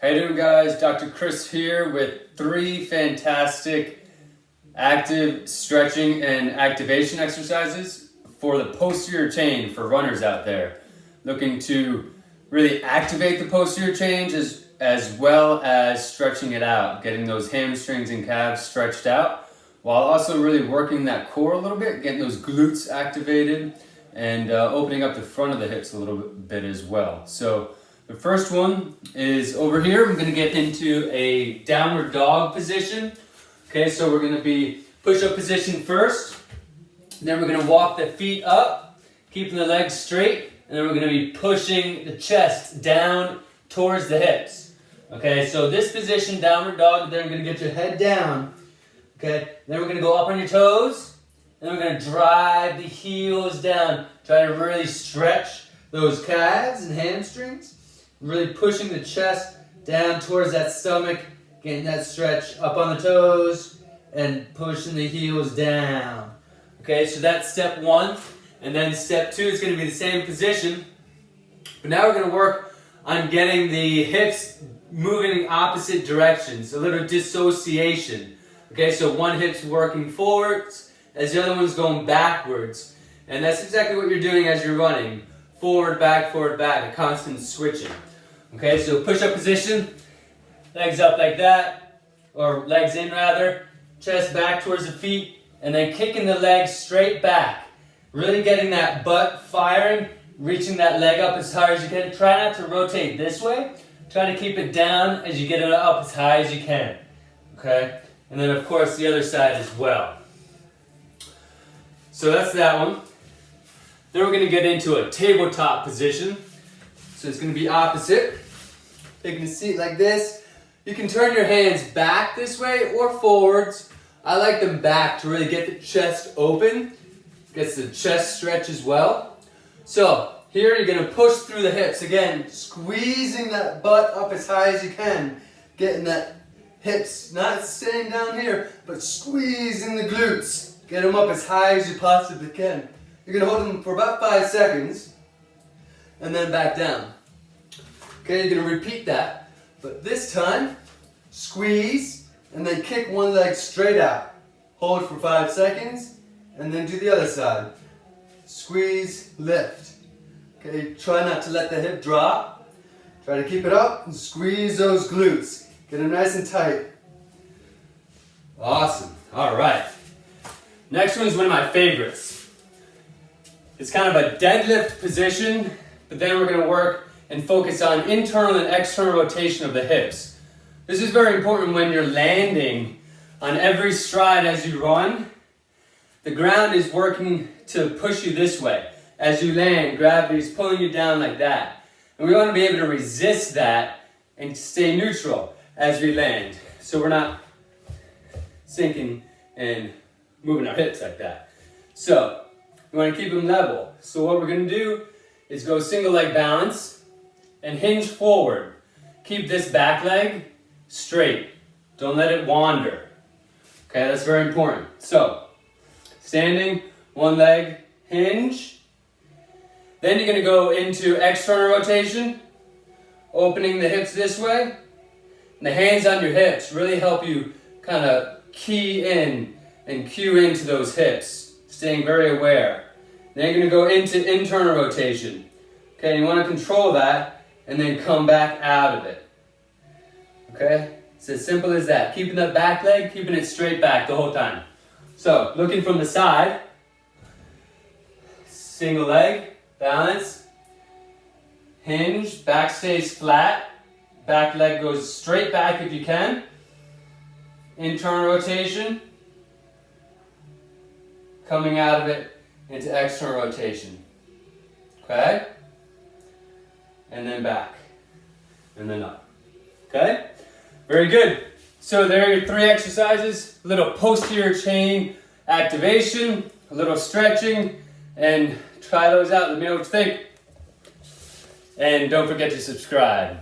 How you doing, guys? Dr. Chris here with 3 fantastic active stretching and activation exercises for the posterior chain for runners out there looking to really activate the posterior chain as well as stretching it out, getting those hamstrings and calves stretched out while also really working that core a little bit, getting those glutes activated and opening up the front of the hips a little bit as well. So the first one is over here. I'm going to get into a downward dog position. Okay, so we're going to be push-up position first. Then we're going to walk the feet up, keeping the legs straight. And then we're going to be pushing the chest down towards the hips. Okay, so this position, downward dog, then we're going to get your head down. Okay, then we're going to go up on your toes. Then we're going to drive the heels down. Try to really stretch those calves and hamstrings. Really pushing the chest down towards that stomach, getting that stretch up on the toes, and pushing the heels down. Okay, so that's step 1. And then step 2 is going to be the same position. But now we're going to work on getting the hips moving in opposite directions, a little dissociation. Okay, so one hip's working forwards as the other one's going backwards. And that's exactly what you're doing as you're running. Forward, back, a constant switching. Okay, so push-up position, legs up like that, or legs in rather, chest back towards the feet, and then kicking the legs straight back. Really getting that butt firing, reaching that leg up as high as you can. Try not to rotate this way. Try to keep it down as you get it up as high as you can. Okay, and then of course the other side as well. So that's that one. Then we're going to get into a tabletop position. So it's going to be opposite. Taking a seat like this. You can turn your hands back this way or forwards. I like them back to really get the chest open. Gets the chest stretch as well. So here you're going to push through the hips. Again, squeezing that butt up as high as you can. Getting that hips not staying down here, but squeezing the glutes. Get them up as high as you possibly can. You're going to hold them for about 5 seconds and then back down. Okay, you're going to repeat that, but this time squeeze and then kick one leg straight out. Hold for 5 seconds and then do the other side. Squeeze, lift. Okay, try not to let the hip drop. Try to keep it up and squeeze those glutes. Get them nice and tight. Awesome. All right. Next one's one of my favorites. It's kind of a deadlift position, but then we're going to work and focus on internal and external rotation of the hips. This is very important when you're landing on every stride as you run. The ground is working to push you this way. As you land, gravity is pulling you down like that. And we want to be able to resist that and stay neutral as we land. So we're not sinking and moving our hips like that. So we want to keep them level. So what we're going to do is go single leg balance and hinge forward. Keep this back leg straight. Don't let it wander. Okay, that's very important. So standing, one leg, hinge. Then you're going to go into external rotation, opening the hips this way. And the hands on your hips really help you kind of key in and cue into those hips, staying very aware. Then you're going to go into internal rotation. Okay, you want to control that and then come back out of it. Okay, it's as simple as that. Keeping that back leg, keeping it straight back the whole time. So, looking from the side, single leg, balance, hinge, back stays flat, back leg goes straight back if you can, internal rotation, coming out of it into external rotation. Okay? And then back, and then up. Okay? Very good. So there are your 3 exercises, a little posterior chain activation, a little stretching, and try those out. Let me know what you think. And don't forget to subscribe.